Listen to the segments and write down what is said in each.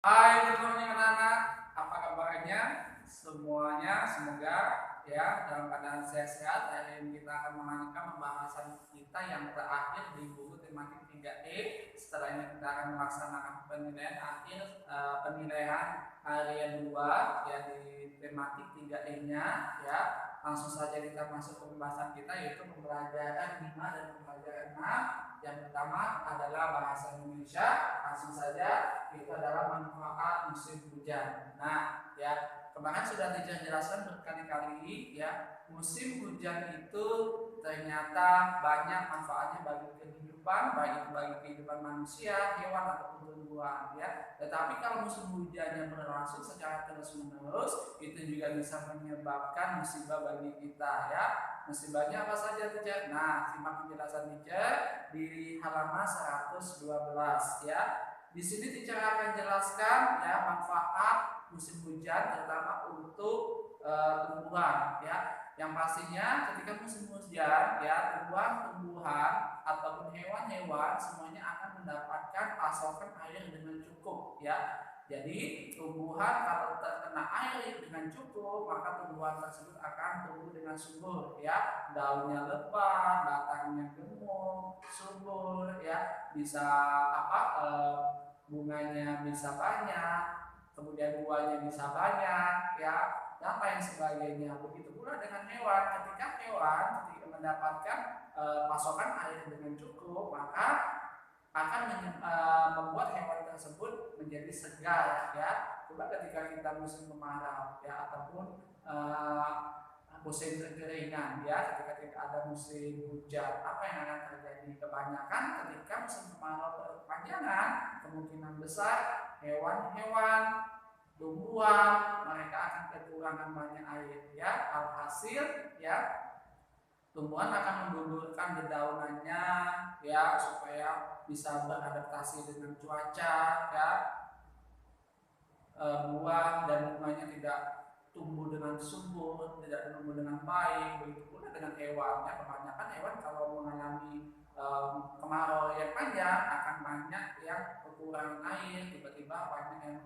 Hai, good morning anak-anak. Apa kabarnya? Semuanya semoga ya dalam keadaan sehat-sehat. Hari ini kita akan melanjutkan pembahasan kita yang terakhir di buku tematik 3E. Setelah ini kita akan melaksanakan penilaian akhir penilaian harian 2 ya di tematik 3E-nya ya. Langsung saja kita masuk ke pembahasan kita yaitu pembelajaran 5 dan pembelajaran 6. Yang pertama adalah bahasa Indonesia. Langsung saja itu adalah manfaat musim hujan. Nah, ya kemarin sudah dijelaskan berkali-kali ya, musim hujan itu ternyata banyak manfaatnya bagi kehidupan, baik itu bagi kehidupan manusia, hewan ataupun tumbuhan ya. Tetapi kalau musim hujannya berlangsung secara terus-menerus, itu juga bisa menyebabkan musibah bagi kita ya. Musibahnya apa saja teacher? Nah, simak penjelasan teacher di halaman 112 ya. Di sini teacher akan jelaskan ya manfaat musim hujan terutama untuk tumbuhan ya. Yang pastinya ketika musim hujan ya tumbuhan-tumbuhan ataupun hewan-hewan semuanya akan mendapatkan pasokan air dengan cukup ya. Jadi tumbuhan kalau terkena air dengan cukup maka tumbuhan tersebut akan tumbuh dengan subur ya. Daunnya lebat, batangnya gemuk, subur ya. Bisa bunganya bisa banyak, kemudian buahnya bisa banyak ya, dan lain sebagainya. Begitu pula dengan hewan, ketika mendapatkan pasokan air dengan cukup, maka akan membuat hewan tersebut menjadi segar ya. Coba ketika kita musim kemarau ya ataupun musim kekeringan ya, ketika ada musim hujan, apa yang akan terjadi? Kebanyakan ketika musim kemarau berkepanjangan, kemungkinan besar hewan-hewan, tumbuhan mereka akan kekurangan banyak air ya. Alhasil ya tumbuhan akan menggugurkan dedaunannya ya supaya bisa beradaptasi dengan cuaca ya. Buah dan bunganya tidak tumbuh dengan subur, tidak tumbuh dengan baik. Begitu pula dengan hewan ya. Kebanyakan hewan kalau mengalami kemarau yang panjang akan banyak yang kekurangan air, tiba-tiba banyak yang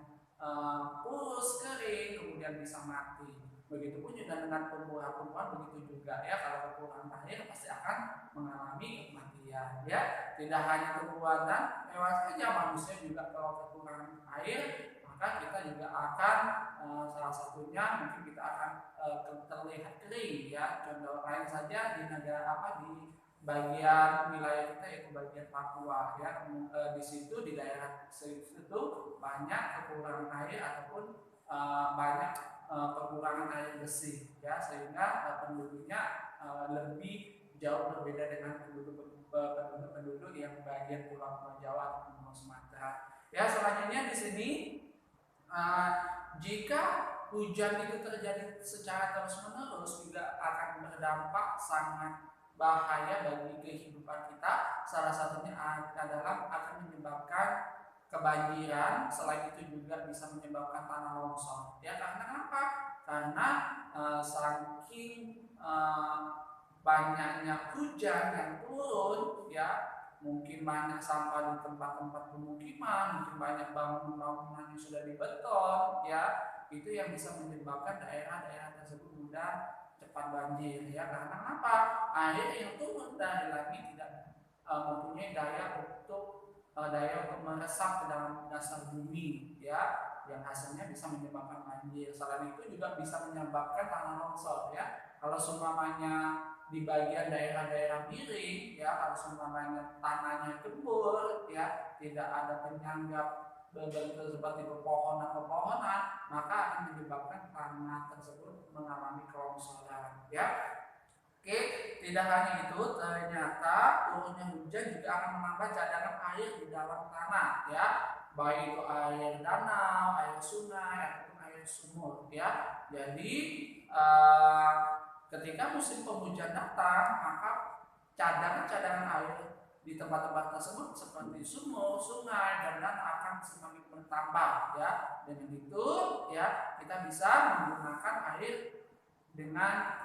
kurus, kering, kemudian bisa mati. Begitupun juga dengan tumbuhan-tumbuhan begitu juga ya, kalau kekurangan air pasti akan mengalami kematian ya. Tidak hanya tumbuhan dan hewan saja, manusia juga kalau kekurangan air maka kita juga akan salah satunya mungkin kita akan terlihat kering ya. Contoh lain saja di negara di bagian wilayah kita yaitu bagian Papua ya. Di situ di daerah situ banyak kekurangan air ataupun banyak kekurangan air bersih ya, sehingga penduduknya lebih jauh berbeda dengan penduduk yang bagian Pulau Jawa atau Pulau Sumatera. Ya, selanjutnya di sini jika hujan itu terjadi secara terus-menerus juga akan berdampak sangat bahaya bagi kehidupan kita. Salah satunya adalah akan menyebabkan kebanjiran, selain itu juga bisa menyebabkan tanah longsor. Ya, karena apa? Karena saking banyaknya hujan yang turun ya, mungkin banyak sampah di tempat-tempat pemukiman, mungkin banyak bangunan-bangunan yang sudah dibeton ya, itu yang bisa menyebabkan daerah-daerah tersebut mudah cepat banjir ya. Karena apa? Air yang turun dari langit tidak mempunyai daya untuk meresap ke dalam dasar bumi ya, yang hasilnya bisa menyebabkan banjir. Selain itu juga bisa menyebabkan tanah longsor ya. Kalau seumpamanya di bagian daerah-daerah miring ya, kalau seumpamanya tanahnya gembur ya, tidak ada penyangga berbentuk seperti pepohonan-pepohonan, maka akan menyebabkan tanah tersebut mengalami kelongsoran ya. Oke, tidak hanya itu, ternyata turunnya hujan juga akan menambah cadangan air di dalam tanah ya, baik itu air danau, air sungai ataupun air sumur ya. Jadi ketika musim penghujan datang, maka cadangan-cadangan air di tempat-tempat tersebut seperti sumur, sungai, dan danau akan semakin bertambah ya. Dengan itu ya kita bisa menggunakan air dengan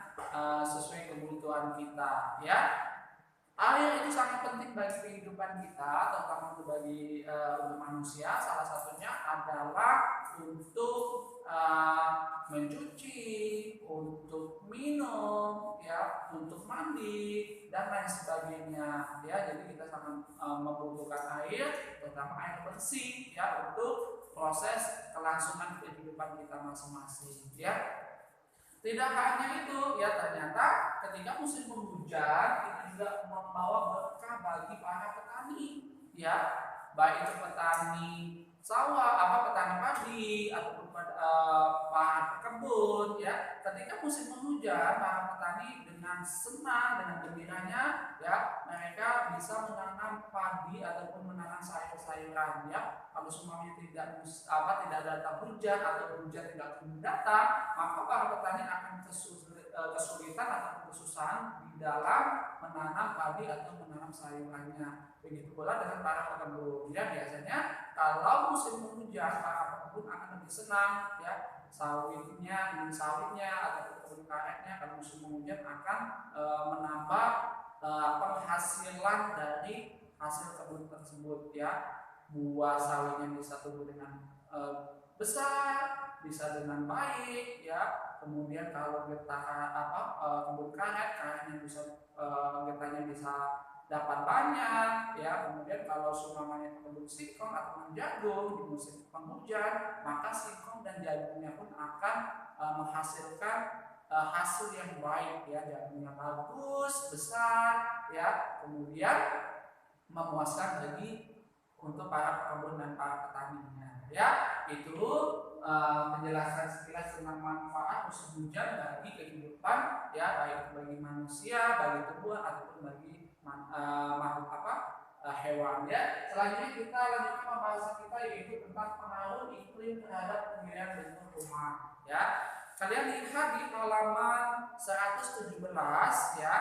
sesuai kebutuhan kita ya. Air itu sangat penting bagi kehidupan kita, terutama bagi untuk manusia. Salah satunya adalah untuk mencuci, untuk minum, ya, untuk mandi dan lain sebagainya, ya. Jadi kita sangat membutuhkan air, terutama air bersih, ya, untuk proses kelangsungan kehidupan kita masing-masing, ya. Tidak hanya itu, ya, ternyata ketika musim penghujan itu juga membawa berkah bagi para petani, ya, baik itu petani sawah, petani padi ataupun para pekebun, ya. Ketika musim penghujan, para petani dengan senang, dengan gembiranya, ya, mereka bisa menanam padi ataupun menanam sayur-sayuran, ya. Kalau semuanya tidak datang hujan atau hujan tidak datang, maka para petani akan kesulitan atau kesusahan di dalam menanam padi atau menanam sayurannya. Begitu pula dengan para pekebun, ya. Biasanya kalau musim penghujan, para pekebun akan lebih senang, ya. Kebun sawitnya atau kebun karetnya kalau musim penghujan akan menambah penghasilan dari hasil kebun tersebut, ya. Buah sawitnya bisa tumbuh dengan besar, bisa dengan baik, ya. Kemudian kalau kebun karetnya bisa getahnya bisa dapat banyak, ya. Kemudian kalau seumpamanya kebun singkong atau jagung di musim penghujan, maka singkong dan jagungnya pun akan menghasilkan hasil yang baik, ya. Jagungnya bagus, besar, ya. Kemudian memuaskan bagi untuk para pekebun dan para petaninya, ya. Itu penjelasan sekilas tentang manfaat musim hujan bagi kehidupan, ya, baik bagi manusia, bagi tumbuhan ataupun bagi makhluk hewan, ya. Selanjutnya kita lanjutkan pembahasan kita yaitu tentang pengaruh iklim terhadap pemilihan bentuk rumah, ya. Kalian lihat di halaman 117, ya.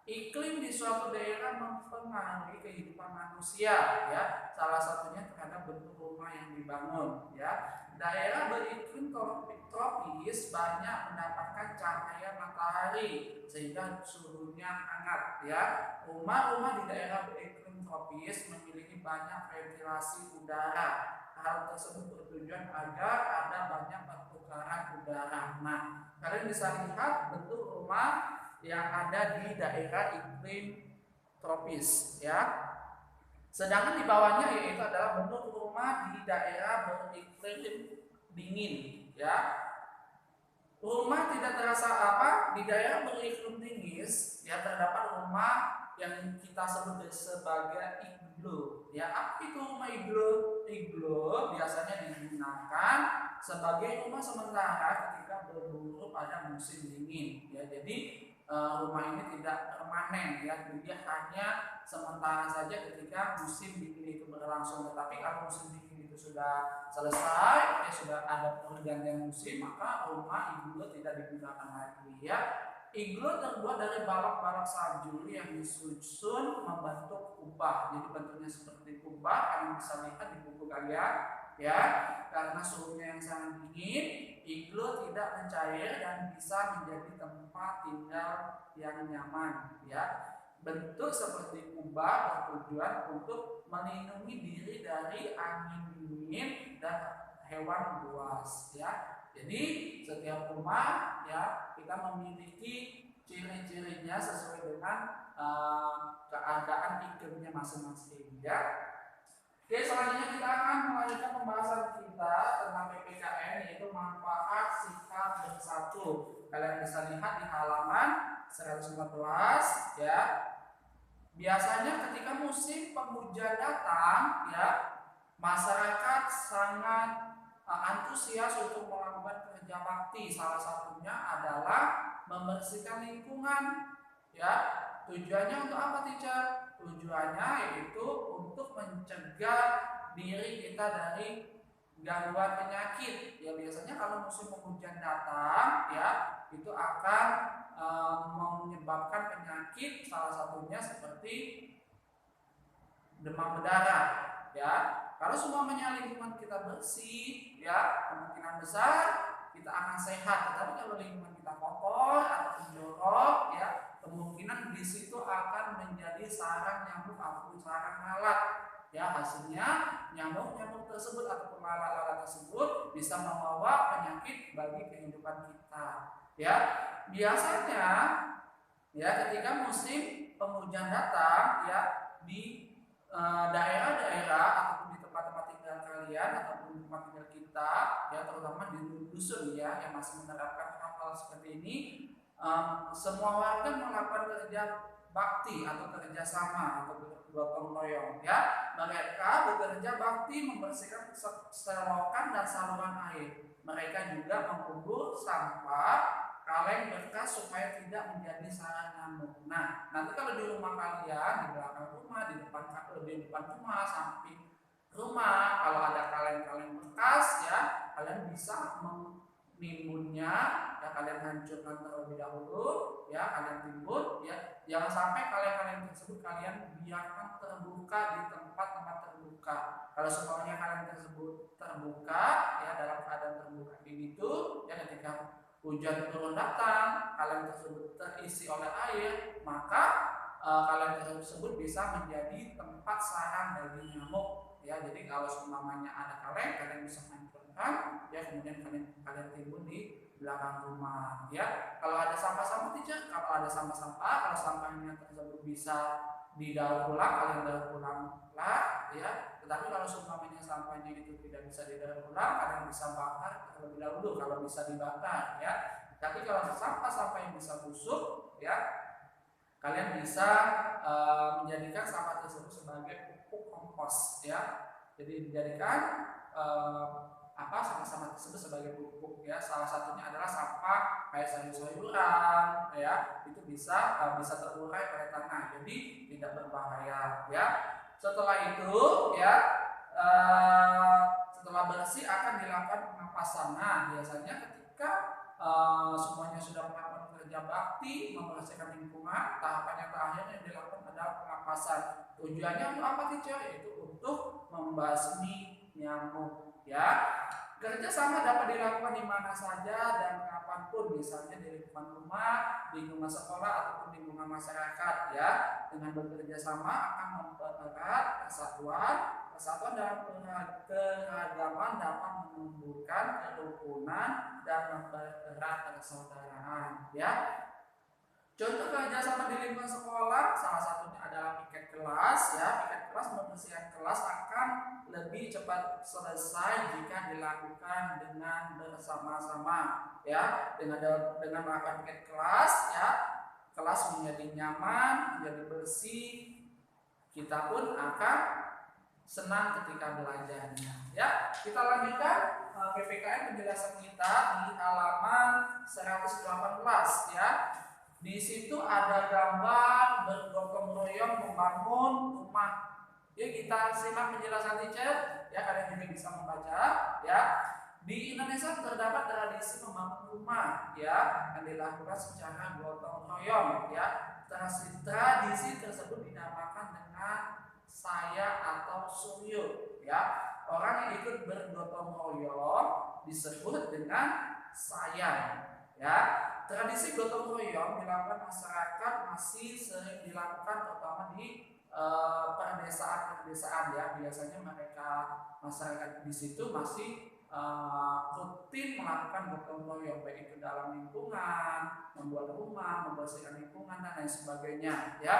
Iklim di suatu daerah mempengaruhi kehidupan manusia, ya. Salah satunya terhadap bentuk rumah yang dibangun, ya. Daerah beriklim tropis banyak mendapatkan cahaya matahari sehingga suhunya hangat, ya. Rumah-rumah di daerah beriklim tropis memiliki banyak ventilasi udara. Hal tersebut bertujuan agar ada banyak pertukaran udara. Nah, kalian bisa lihat bentuk rumah yang ada di daerah iklim tropis, ya. Sedangkan di bawahnya yaitu adalah bentuk rumah di daerah beriklim dingin, ya. Rumah tidak terasa di daerah beriklim dingin, ya, terdapat rumah yang kita sebut sebagai iglo, ya. Apa itu rumah iglo? Iglo biasanya digunakan sebagai rumah sementara ketika berburu pada musim dingin, ya. Jadi rumah ini tidak permanen, ya. Dia hanya sementara saja ketika musim dingin itu berlangsung. Tetapi kalau musim dingin itu sudah selesai, ya, sudah ada pergantian musim, maka rumah iglo tidak digunakan lagi, ya. Iglo terbuat dari balok-balok salju yang disusun membentuk kubah. Jadi bentuknya seperti kubah, kalian bisa lihat di buku kalian, ya. Karena suhunya yang sangat dingin, iglo tidak mencair dan bisa menjadi tempat tinggal yang nyaman, ya. Bentuk seperti kubah bertujuan untuk melindungi diri dari angin dingin dan hewan buas, ya. Jadi setiap rumah, ya, kita memiliki ciri-cirinya sesuai dengan keadaan iklimnya masing-masing, ya. Oke, selanjutnya kita akan melanjutkan pembahasan kita tentang PPKN, yaitu manfaat sikap bersatu. Kalian bisa lihat di halaman 114, ya. Biasanya ketika musim penghujan datang, ya, masyarakat sangat antusias untuk melakukan kerja bakti. Salah satunya adalah membersihkan lingkungan, ya. Tujuannya untuk apa, teacher? Tujuannya yaitu untuk mencegah diri kita dari gangguan penyakit. Ya, biasanya kalau musim penghujan datang, ya, itu akan menyebabkan penyakit, salah satunya seperti demam berdarah, ya. Kalau semuanya lingkungan kita bersih, ya, kemungkinan besar kita akan sehat. Tetapi kalau lingkungan kita kotor atau jorok, ya, kemungkinan di situ akan menjadi sarang nyamuk ataupun sarang lalat. Ya, hasilnya nyamuk-nyamuk tersebut atau lalat-lalat tersebut bisa membawa penyakit bagi kehidupan kita. Ya, biasanya ya ketika musim penghujan datang ya di daerah-daerah ataupun di tempat-tempat tinggal kalian ataupun di tempat tinggal kita ya, terutama di dusun ya yang masih menerapkan hal-hal seperti ini, semua warga melakukan kerja bakti atau kerja sama atau gotong royong ya. Mereka bekerja bakti membersihkan selokan dan saluran air. Mereka juga mengubur sampah kaleng bekas supaya tidak menjadi sarang nyamuk. Nah, nanti kalau di rumah kalian, di belakang rumah, di depan rumah, samping rumah, kalau ada kaleng-kaleng bekas ya, kalian bisa menimbunnya, ya kalian hancurkan terlebih dahulu, ya kalian timbun, ya jangan sampai kaleng-kaleng tersebut kalian biarkan terbuka di tempat-tempat terbuka. Kalau semuanya kaleng tersebut terbuka, ya dalam keadaan terbuka ini tuh, ya ketika hujan turun datang, kaleng tersebut terisi oleh air, maka kaleng tersebut bisa menjadi tempat sarang bagi nyamuk. Ya, jadi kalau semuanya ada kaleng, kalian bisa hancurkan, ya kemudian kalian timbun di belakang rumah. Ya, kalau ada sampah-sampah teacher, kalau ada sampah-sampah, kalau sampahnya tersebut bisa didaur ulang, kalian daur ulang lah, ya. Tetapi kalau semuanya sampahnya itu tidak bisa didaur ulang, kalian bisa bakar terlebih dahulu kalau bisa dibakar, ya. Tapi kalau sampah-sampah yang bisa busuk, ya, kalian bisa menjadikan sampah tersebut sebagai pupuk kompos, ya. Jadi dijadikan sampah-sampah tersebut sebagai pupuk, ya. Salah satunya adalah sampah kayak sayur-sayuran, ya, itu bisa terurai oleh tanah, jadi tidak berbahaya, ya. Setelah itu, ya, setelah bersih akan dilakukan pengapasan. Nah, biasanya ketika semuanya sudah melakukan kerja bakti membersihkan lingkungan, tahapan yang terakhir yang dilakukan adalah pengapasan. Tujuannya untuk apa teacher? Yaitu untuk membasmi nyamuk, ya. Kerja sama dapat dilakukan di mana saja dan kapanpun, misalnya di lingkungan rumah, di lingkungan sekolah ataupun di lingkungan masyarakat, ya. Dengan bekerja sama akan mempererat persatuan dalam keragaman dapat menumbuhkan kerukunan dan mempererat persaudaraan, ya. Contoh kerjasama di lingkungan sekolah salah satunya adalah piket kelas, ya. Piket kelas membersihkan kelas akan lebih cepat selesai jika dilakukan dengan bersama-sama, ya. Dengan melakukan piket kelas, ya, kelas menjadi nyaman, menjadi bersih. Kita pun akan senang ketika belajarnya, ya. Kita lanjutkan PPKN penjelasan kita di halaman 118, ya. Di situ ada gambar bergotong royong membangun rumah. Yuk kita simak penjelasan teacher, ya, kalian juga bisa membaca, ya. Di Indonesia terdapat tradisi membangun rumah, ya, yang dilakukan secara gotong royong, ya. Tradisi tersebut dinamakan dengan saya atau suryo, ya. Orang yang ikut bergotong royong disebut dengan sayang, ya. Tradisi gotong royong dilakukan masyarakat masih sering dilakukan terutama di pedesaan, ya. Biasanya masyarakat di situ masih rutin melakukan gotong royong, baik itu dalam lingkungan, membuat rumah, membersihkan lingkungan dan lain sebagainya, ya.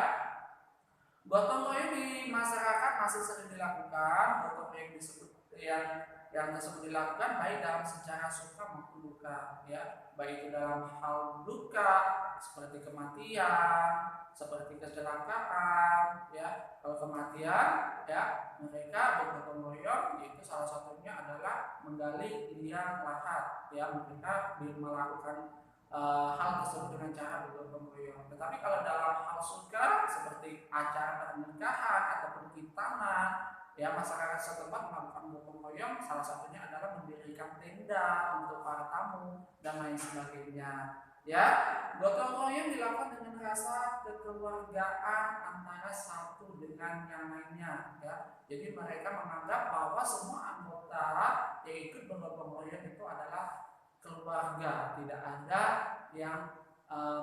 Gotong royong di masyarakat masih sering dilakukan. Gotong royong disebut yang tersebut dilakukan baik dalam secara suka maupun duka, ya, baik itu dalam hal duka seperti kematian, seperti kecelakaan, ya. Kalau kematian, ya, mereka bergotong royong, yaitu salah satunya adalah menggali liang lahat, ya. Mereka melakukan hal tersebut dengan cara bergotong royong. Tetapi kalau dalam hal suka seperti acara pernikahan ataupun hitanan, ya, masyarakat setempat melakukan gotong royong, salah satunya adalah mendirikan tenda untuk para tamu dan lain sebagainya, ya. Gotong royong dilakukan dengan rasa kekeluargaan antara satu dengan yang lainnya, ya. Jadi mereka menganggap bahwa semua anggota yang ikut bergotong royong itu adalah keluarga, tidak ada yang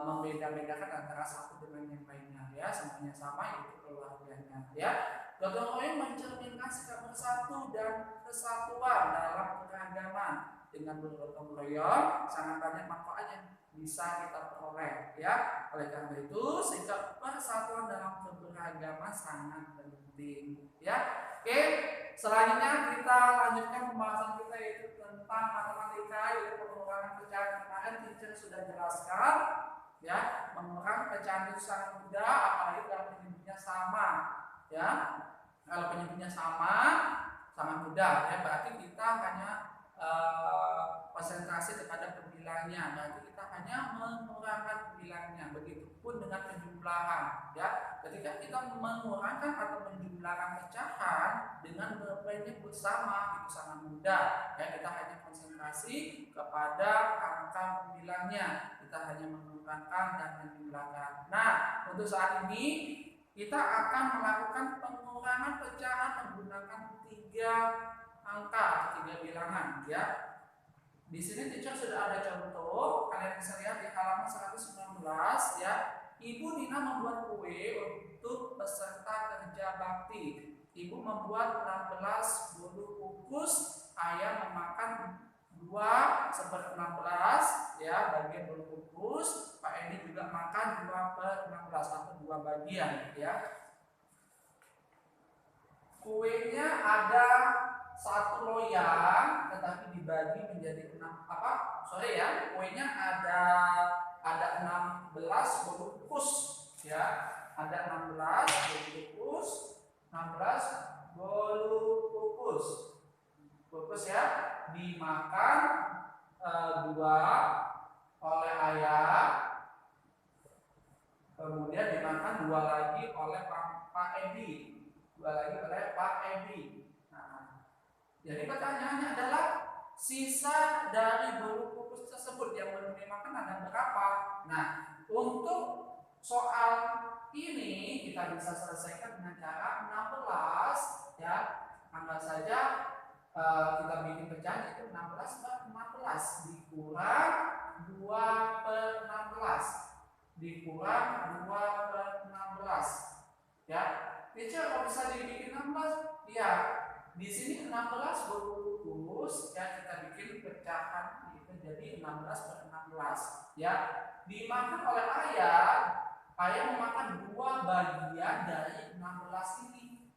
membeda-bedakan antara satu dengan yang lainnya, ya. Semuanya sama, itu keluarganya, ya. Gotong royong mencerminkan sikap bersatu dan kesatuan dalam keragaman. Dengan bergotong royong sangat banyak manfaat yang bisa kita peroleh, ya. Oleh karena itu, sikap persatuan dalam keberagaman sangat penting, ya. Oke, selanjutnya kita lanjutkan pembahasan kita yaitu tentang matematika, yaitu pengurangan pecahan. Kemarin teacher sudah jelaskan, ya, mengurangi pecahan itu sangat mudah, apalagi kalau penyebutnya sama, ya. Kalau penyebutnya sama, sangat mudah, ya. Berarti kita hanya konsentrasi kepada pembilangnya, berarti kita hanya mengurangkan pembilangnya. Begitupun dengan penjumlahan, ya. Ketika kita mengurangkan atau menjumlahkan pecahan dengan penyebut sama, itu sangat mudah, ya. Kita hanya konsentrasi kepada angka pembilangnya, kita hanya mengurangkan dan menjumlahkan. Nah, untuk saat ini kita akan melakukan pengurangan pecahan menggunakan 3 angka atau 3 bilangan, ya. Di sini teacher sudah ada contoh, kalian bisa lihat di halaman 119, ya. Ibu Nina membuat kue untuk peserta kerja bakti. Ibu membuat 16 bolu kukus, ayah memakan 2/16, ya, bagian bolu kukus. Pak Edi juga makan 2/16 atau 2 bagian, ya. Kuenya ada 1 loyang, tetapi dibagi menjadi 6 kuenya ada 16 bolu kukus, ya. Ada 16 bolu kukus, 16 bolu kukus. Kukus, ya, dimakan 2 oleh ayah, kemudian dimakan 2 lagi oleh Pak Edi, 2 lagi oleh Pak Edi. Nah, jadi pertanyaannya adalah sisa dari bolu kukus tersebut yang belum dimakan ada berapa? Nah, untuk soal ini kita bisa selesaikan dengan cara 16, ya. Anggap saja kita bikin pecahan itu 16/16 dikurang 2/16 dikurang 2/16, ya. Teacher kalau bisa dibikin 16, ya. Di sini 16 bolu kukus, ya, kita bikin pecahan itu jadi 16/16, ya. Dimakan oleh ayah memakan 2 bagian dari 16 ini,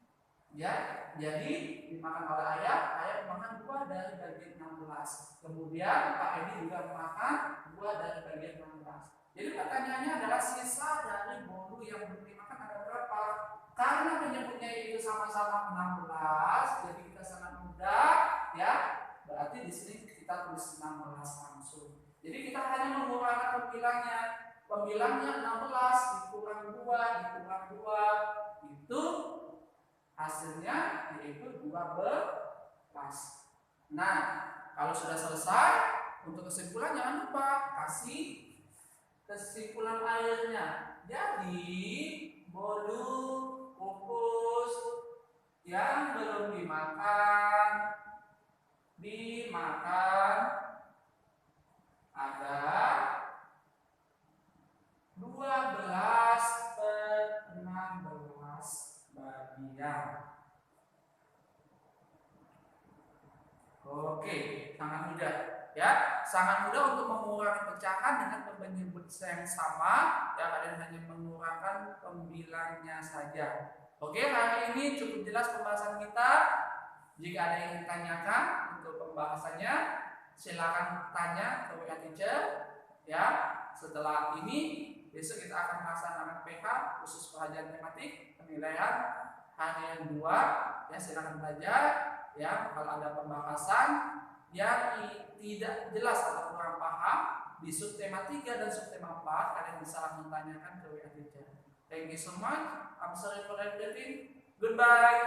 ya. Jadi dimakan oleh ayah memakan 2 dari bagian 16. Kemudian Pak Edi juga memakan 2 dari bagian 16. Jadi pertanyaannya adalah sisa dari bolu yang belum dimakan ada berapa? Karena penyebutnya itu sama-sama 16, jadi kita sangat mudah, ya. Berarti di sini kita tulis 16 langsung. Jadi kita hanya mengurangkan pembilangnya. Pembilangnya 16 dikurang 2 dikurang 2, itu hasilnya yaitu 12. Nah, kalau sudah selesai, untuk kesimpulan jangan lupa kasih kesimpulan akhirnya. Jadi bolu kukus yang belum dimakan ada 12/16 bagian. Oke, sangat mudah, ya. Sangat mudah untuk mengurangi pecahan dengan penyebut yang sama, ya. Kalian hanya mengurangkan pembilangnya saja. Oke, hari ini cukup jelas pembahasan kita. Jika ada yang ingin tanyakan untuk pembahasannya, silakan tanya ke WA teacher, ya. Setelah ini besok kita akan melaksanakan PH khusus pelajaran tematik penilaian harian 2, ya. Silakan belajar, ya. Kalau ada pembahasan yang tidak jelas atau kurang paham di subtema 3 dan subtema 4, kalian bisa langsung tanyakan ke WA teacher. Thank you so much. I'm sorry for everything. Goodbye.